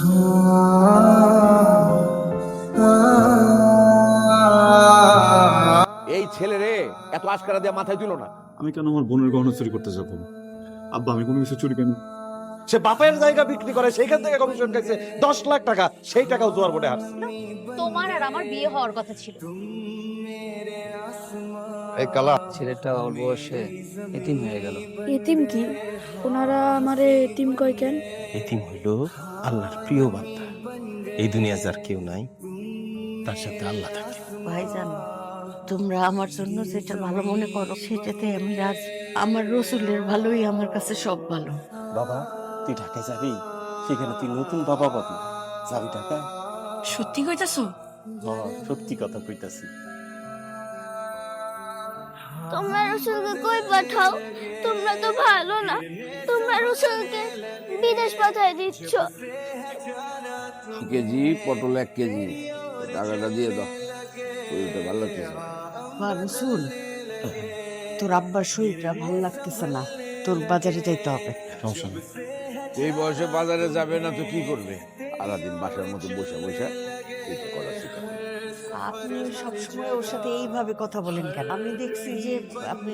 এই ছেলে রে এত আশকারা দিয়ে মাথায় দিল না। আমি কেন আমার বোনের গহনা চুরি করতে যাবো? আব্বা, আমি কোনো কিছু চুরি করিনি। সে বাপের জায়গা বিক্রি করে, সেইখান থেকে কমিশন খাইছে 10 লাখ টাকা, সেই টাকাও জোয়ার বোর্ডে হারছে। তোমার আর আমার বিয়ে হওয়ার কথা ছিল। এই কালা ছেলেটা ওর বয়সে এতিম হয়ে গেল। এতিম কি? ওনারা আমারে এতিম কয় কেন? এতিম হইল আল্লাহর প্রিয় বান্দা। এই দুনিয়া যার কেউ নাই, তার সাথে আল্লাহ থাকে। ভাইজান, তোমরা আমার জন্য যেটা ভালো মনে করো সেটাতে আমি রাজি। আমার রসুলের ভালোই আমার কাছে সব ভালো। বাবা, তুই ঢাকায় যাবি, সেখানে তুই নতুন বাবা পাবি। যাবি ঢাকায়? সত্যি কইতাছো? সত্যি কথা কইতাছি। তোমরা রসুলকে কই পাঠাও? তোমরা তো ভালো না, তোমরা রসুলকে বিদেশ পাঠায় দিচ্ছ। কেজি পটল 1 কেজি, টাকাটা দিয়ে দাও। শরীরটা ভালো লাগতেছে না। বা রসুল, তোর আব্বার শরীরটা ভালো লাগতেছে না, তোর বাজারে যাইতে হবে। সমস্যা নেই। এই বয়সে বাজারে যাবে না তো কি করবে? সারাদিন বাসার মতো বসে বসে এটা করা শিখা। আপনি সবসময় ওর সাথে এইভাবে কথা বলেন কেন? আমি দেখছি যে আপনি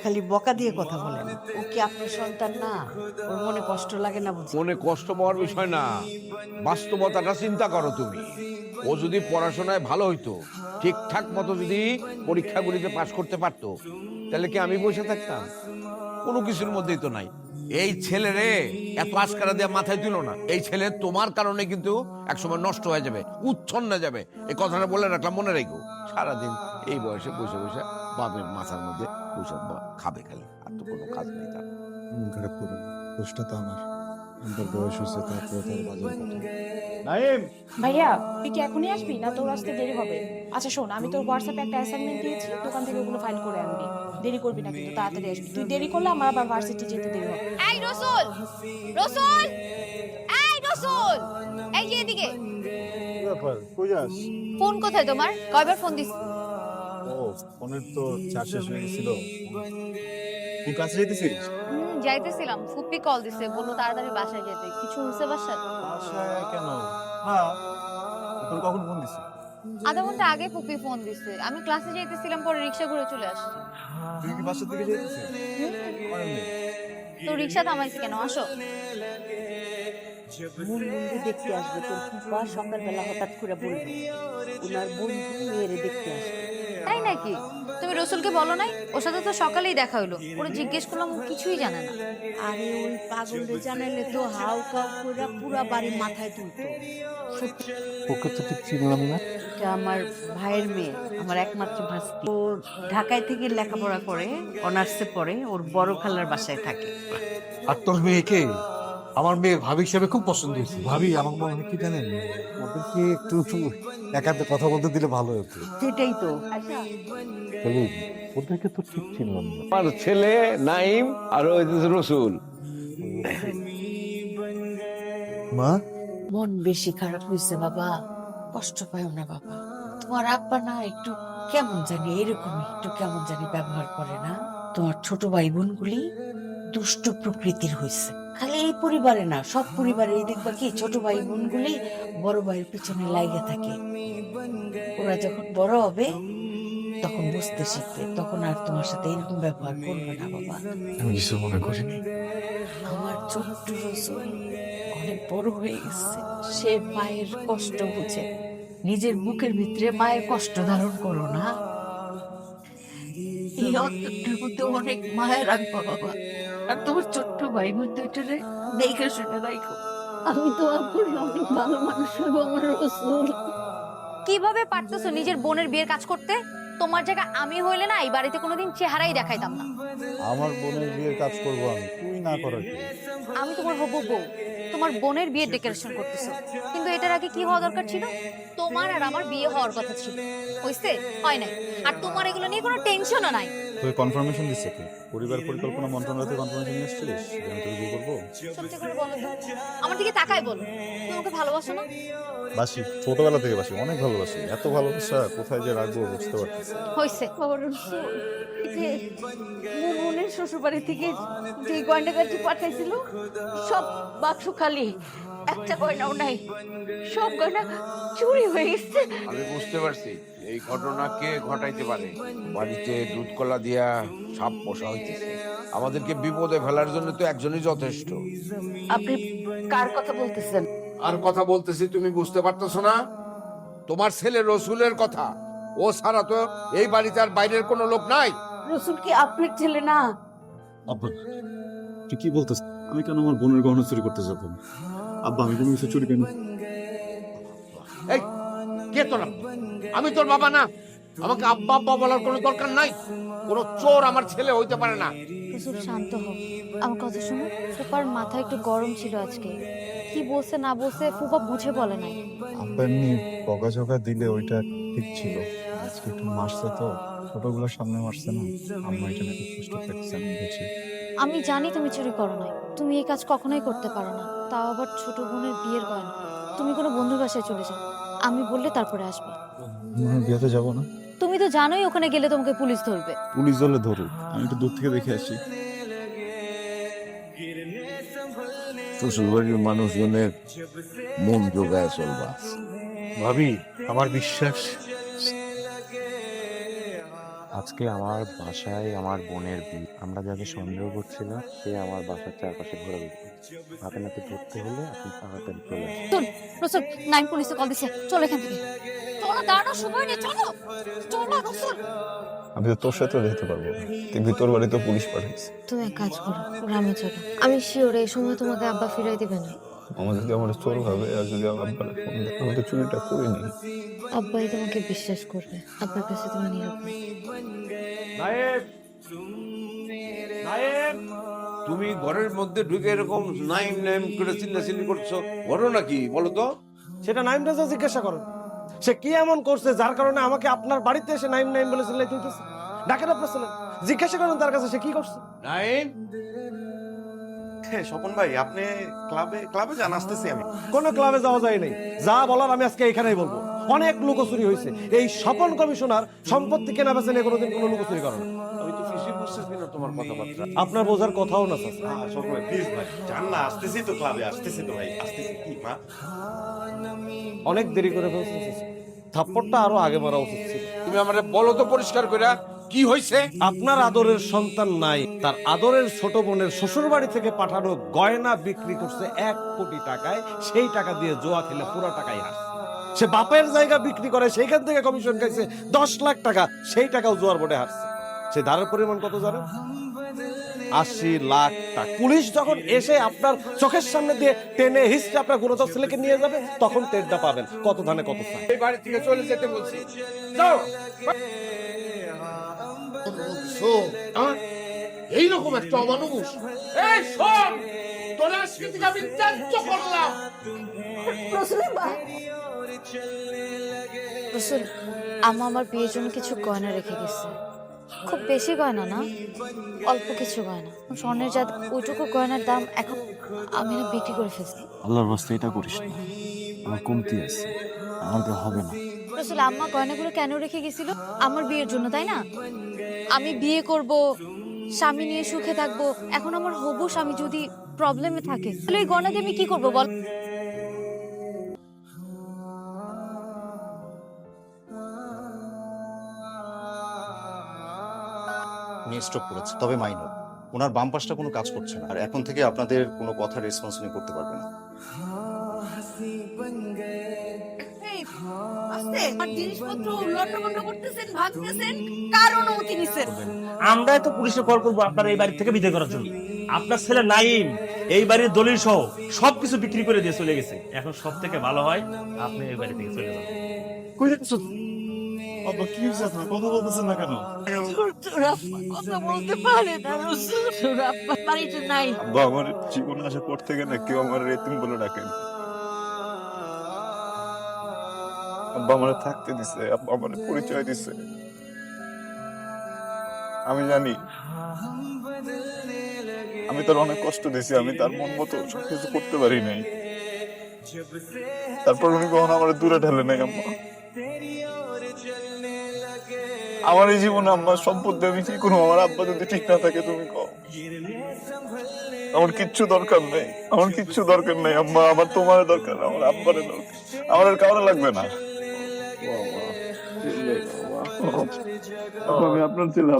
খালি বকা দিয়ে কথা বলেন। ও কি আপনার সন্তান না? ওর মনে কষ্ট লাগে না বুঝি? মনে কষ্ট পাওয়ার বিষয় না, বাস্তবতাটা চিন্তা করো তুমি। ও যদি পড়াশোনায় ভালো হইতো, ঠিকঠাক মতো যদি পরীক্ষাগুলিতে পাশ করতে পারতো, তাহলে কি আমি বসে থাকতাম? কোনো কিছুর মধ্যেই তো নাই। এই ছেলে রে এত আশকারা দিয়ে মাথায় দিল না। এই ছেলে তোমার কারণে কিন্তু একসময় নষ্ট হয়ে যাবে, উচ্ছন্নে যাবে। এই কথাটা বলে রাখলাম, মনে রেখো। সারাদিন এই বয়সে বসে বসে বাপের মাথার মধ্যে বসে খাবে খালি, আর তো কোনো কাজ নেই তার। মন খারাপ করুন, দোষটা তো আমার। আমার বয়স হয়েছে, তারপরে তার বাজার কথা। নাইম, ভাইয়া তুই কি এখনই আসবি না তোর আসতে দেরি হবে? আচ্ছা শোন, আমি তোর হোয়াটসঅ্যাপে একটা অ্যাসাইনমেন্ট দিয়েছি, দোকান থেকে ওগুলো ফাইল করে আনবি। দেরি করবি না কিন্তু, তাড়াতাড়ি আসবি। তুই দেরি করলে আমার আবার ভার্সিটি যেতে দেরি হবে। এই রসুল, রসুল, এই রসুল, এই যে এদিকে। ব্যাপার, কই যাস? ফোন কোথায় তোমার? কয়বার ফোন দিস? ও, ফোনের তো চার্জ শেষ হয়ে গেছিল। তুই কাছে যেতেছিস? যাইতেছিলাম, ফুপি কল দিছে, বললো তাড়াতাড়ি বাসায় যেতে। কিছু হয়েছে বাসায়? বাসায় কেন? হ্যাঁ, তোর কখন ফোন দিছি? আধা ঘন্টা আগে ফুপি ফোন দিছে। আমি ক্লাসে যাইতেছিলাম, পরে রিক্সা ঘুরে চলে আসছি। তুই কি বাসা থেকে যেতেছিস? তো রিক্সা থামাইছি কেন? আসো। মুনমুন্দি দেখতে আসবে, তোর ফুপা সকালবেলা হঠাৎ করে বলবে ওনার বন্ধু মেয়েরে দেখতে আসবে। তাই নাকি? তুমি রসুলকে বলো নাই? ওর সাথে তো সকালেই দেখা হইলো, ওরা জিজ্ঞেস করলাম, ও কিছুই জানে না। আরে ওই পাগলরে জানাইলে তো হাউ কাউ করে পুরা বাড়ি মাথায় তুলতো। সত্যি, ওকে তো ঠিক চিনলাম না। এটা আমার ভাইয়ের মেয়ে, আমার একমাত্র ভাস্তি। ও ঢাকায় থেকে লেখাপড়া করে, অনার্সে পড়ে, ওর বড় খালার বাসায় থাকে। আর তোর মেয়েকে আমার মেয়ের ভাবি হিসেবে খুব পছন্দ হয়েছে। ভাবি আমার মনে হয় কি জানেন, ওদেরকে একটু একান্তে কথা বলতে দিলে ভালো হতো। সেটাই তো। ওদেরকে তো ঠিক চিনলাম না। আমার ছেলে নাইম আর ওই যে রসুল। মা, মন বেশি খারাপ হয়েছে বাবা, কষ্ট পাও না বাবা। তোমার আব্বা না একটু কেমন জানি এরকম একটু কেমন জানি ব্যবহার করে না? তোমার ছোট ভাই বোনগুলি দুষ্ট প্রকৃতির হয়েছে। খালি এই পরিবারে না, সব পরিবারে এই দেখবা কি ছোট ভাই বোনগুলি বড় ভাইয়ের পিছনে লাইগা থাকে। ওরা যখন বড় হবে তখন বুঝতে শিখবে, তখন আর তোমার সাথে এরকম ব্যবহার করবে না বাবা। আমি কিছু মনে করিনি। আমার ছোট্ট রসুল অনেক বড় হয়ে গেছে, সে মায়ের কষ্ট বুঝে। নিজের বুকের ভিতরে মায়ের কষ্ট ধারণ করো না। এই অন্তরটার মধ্যে অনেক মায়া রাখবো বাবা। আর তোমার ছোট্ট ভাই বোন দুইটারে দেখে শুনে রাখো। আমি তো আপনার অনেক ভালো মানুষ হবো আমার রসুল। কিভাবে পারতেছো নিজের বোনের বিয়ের কাজ করতে? তোমার জায়গা আমি হইলে না এই বাড়িতে কোনোদিন চেহারাই দেখাইতাম না। আমার বোনের বিয়ের কাজ করবো আমি, তুই না করার কি? আমি তোমার হবু বউ, তোমার বোনের বিয়ের ডেকোরেশন করতেছো, কিন্তু এটার আগে কি হওয়া দরকার ছিল? তোমার আর আমার বিয়ে হওয়ার কথা ছিল, হইছে? হয় নাই। আর তোমার এগুলো নিয়ে কোনো টেনশনও নাই। তুই কনফার্মেশন দিচ্ছে কি? পরিবার পরিকল্পনা মন্ত্রণালয় কনফার্মেশন নিয়ে এসেছিস যে আমি তোকে বিয়ে করবো? সত্যি করে বলো তো, আমার দিকে তাকায় বলো, তুমি আমাকে ভালোবাসো না? বাসি, ছোটবেলা থেকে বাসি, অনেক ভালোবাসি। এত ভালোবাসা কোথায় যে রাখবো বুঝতে পারতেছি। হইছে। মনের শ্বশুর বাড়ি থেকে যে গয়নাগাটি পাঠাইছিল সব বাক্স খালি, একটা গয়নাও নাই, সব গয়না চুরি হয়ে গেছে। আমি বুঝতে পারছি এই ঘটনা কে ঘটাইতে পারে। বাড়িতে দুধ কলা দিয়া সাপ পোষা হইতেছে, আমাদেরকে বিপদে ফেলার জন্য তো একজনই যথেষ্ট। আপনি কার কথা বলতেছেন? আর কথা বলতেছি তুমি বুঝতে পারতেছো না? তোমার ছেলে রসুলের কথা। ও ছাড়া তো এই বাড়িতে আর বাইরের কোনো লোক নাই। রসুল কি আপনার ছেলে না? আব্বা তুই কি বলতেছ? আমি কেন আমার বোনের গহনা চুরি করতে যাবো? আব্বা আমি কোনো কিছু চুরি কেন? এই কে তোর আব্বা? আমি তোর বাবা না। আমাকে আব্বা আব্বা বলার কোনো দরকার নাই। কোনো চোর আমার ছেলে হইতে পারে না। রসুল শান্ত হোক, আমার কথা শুনো। ফুপার মাথা একটু গরম ছিল আজকে, কি বলছে না বলছে ফুপা বুঝে বলে নাই। আব্বা এমনি বকাঝকা দিলে ওইটা ঠিক ছিল, আজকে একটু মারছে তো, ছোটগুলোর সামনে মারছে না, আম্মা এটা নাকি কষ্ট পেয়েছে আমি বুঝি। আমি জানি তুমি চুরি করো নাই, তুমি এই কাজ কখনোই করতে পারো না, তাও আবার ছোট বোনের বিয়ের গয়না। তুমি কোনো বন্ধুর বাসায় চলে যাও, আমি বললে তারপরে আসবে। আমার বিয়েতে যাবো না? তুমি তো জানোই ওখানে গেলে তোমাকে পুলিশ ধরবে। পুলিশ হলে ধরুক, আমি একটু দূর থেকে দেখে আসি। শ্বশুরবাড়ির মানুষজনের মন জোগায় চলবা। ভাবি আমার বিশ্বাস আজকে আমার বাসায় আমার বোনের বিয়ে। আমরা যাকে সন্দেহ করছিলাম সে আমার বাসার চারপাশে ঘোরাঘুরি করছে। হাতে নাতে ধরতে হলে আপনি তাড়াতাড়ি চলে আসুন। রসুল, 9 পুলিশে কল দিছে, চলো এখান থেকে। চলো, দাঁড়ানো সময় নেই, চলো চলো রসুল। আমি তো তোর সাথে যেতে পারবো না, দেখবি তোর বাড়িতে পুলিশ পাঠাইছে। তুমি এক কাজ করো, গ্রামে চলো। আমি শিওর এই সময় তোমাকে আব্বা ফিরাই দিবে না। আমার যদি আমার চোর ভাবে আর যদি আমার আব্বারে ফোন দেয়, আমি তো চুরিটা করিনি। আব্বাই তোমাকে বিশ্বাস করবে, আব্বার কাছে তুমি নিরাপদ। নায়েব, নায়েব, তুমি ঘরের মধ্যে ঢুকে এরকম নাইম নাইম করে চিল্লাচিল্লি করছো, ঘটনা কি বলো তো? সেটা নাইম রাজা জিজ্ঞাসা করো। সে কি এমন করছে যার কারণে আমাকে আপনার বাড়িতে এসে নাইম নাইম বলে চিল্লাইতে হইতেছে? ডাকেন আপনার ছেলে, জিজ্ঞাসা করেন তার কাছে সে কি করছে। নাইম, স্বপন ভাই আপনি ক্লাবে যান, আসতেছি আমি। কোনো ক্লাবে যাওয়া যায় নাই, যা বলার আমি আজকে এখানেই বলবো। অনেক লুকোচুরি হয়েছে, এই স্বপন কমিশনার সম্পত্তি কেনা বেচা নিয়ে কোনোদিন কোনো লুকোচুরি করে না। আমি তো কিছুই বুঝতেছি না তোমার কথাবার্তা। আপনার বোঝার কথাও না চাচা। স্বপন ভাই প্লিজ ভাই যান না, আসতেছি তো ক্লাবে, আসতেছি তো ভাই, আসতেছি। কি মা? অনেক দেরি করে ফেলছেন চাচা, থাপ্পড়টা আরো আগে মারা উচিত ছিল। তুমি আমারে বলো তো পরিষ্কার করে কি হয়েছে? আপনার আদরের সন্তান নাই, তার আদরের ছোট বোনের শ্বশুর বাড়ি থেকে পাঠানো গয়না বিক্রি করছে 1 কোটি টাকায়। সেই টাকা দিয়ে জোয়া খেলে পুরো টাকাই হারছে। সে বাপের জায়গা বিক্রি করে সেইখান থেকে কমিশন খাইছে 10 লাখ টাকা, সেই টাকাও জোয়ার বোর্ডে হারছে। সে ধারের পরিমাণ কত জানেন? 80 লাখ টাকা। পুলিশ যখন এসে আপনার চোখের সামনে দিয়ে টেনে হিস্ট্রি আপনার গুণধর ছেলেকে নিয়ে যাবে, তখন টেরটা পাবেন কত ধানে কত চায়। এই বাড়ি থেকে চলে যেতে বলছি, যাও। এইরকম একটা অমানুষ, এই শোন, তোর আজকে থেকে আমি ত্যায্য করলাম। রসুল, আম্মা আমার বিয়ের জন্য কিছু গয়না রেখে গেছে। খুব বেশি গয়না না, অল্প কিছু গয়না। স্বর্ণের জাত ওইটুকু গয়নার দাম এখন আমি না বিক্রি করে ফেলছি। আল্লাহর রাস্তে এটা করিস না, আমার কমতি আছে, আমাকে হবে না। রসুল, আম্মা গয়নাগুলো কেন রেখে গেছিল? আমার বিয়ের জন্য, তাই না? আমি বিয়ে করব, স্বামী নিয়ে সুখে থাকবো। এখন আমার হবু স্বামী যদি প্রবলেমে থাকে, তাহলে এই গয়না দিয়ে আমি কি করবো বল? উনি স্ট্রোক করেছে, তবে মাইনর। ওনার বাম পাশটা কোনো কাজ করছে না, আর এখন থেকে আপনাদের কোনো কথা রেসপন্স উনি করতে পারবে না। আমরা তো পুলিশে কল করবো আপনার এই বাড়ি থেকে বিদায় করার জন্য। আপনার ছেলে নাইম এই বাড়ির দলিল সহ সবকিছু বিক্রি করে দিয়ে চলে গেছে। এখন সব থেকে ভালো হয় আপনি এই বাড়ি থেকে চলে যান। কই যাচ্ছ? আব্বা কি হয়েছে? আপনার কথা বলতেছেন না কেন? কথা বলতে পারে না রসুল, তোর আব্বা বাড়িতে নাই। আব্বা আমার জীবনে আসার পর থেকে না কেউ আমার এতিম বলে ডাকেন। আব্বা আমারে থাকতে দিছে, আব্বা আমারে পরিচয় দিছে। আমি জানি আমি তার অনেক কষ্ট দিছি, আমি তার মন মতো সবকিছু করতে পারি নাই। তারপর উনি কখনো আমার দূরে ঠেলে নাই। আম্মা আমার এই জীবনে আম্মা সম্পত্তি আমি কি করবো? আমার আব্বা যদি ঠিক না থাকে তুমি কও। আমার কিচ্ছু দরকার নেই, আমার কিচ্ছু দরকার নেই আম্মা। আমার তোমার দরকার, আমার আব্বারে দরকার, আমার আর কারো লাগবে না। আমি আপনার ছিলাম।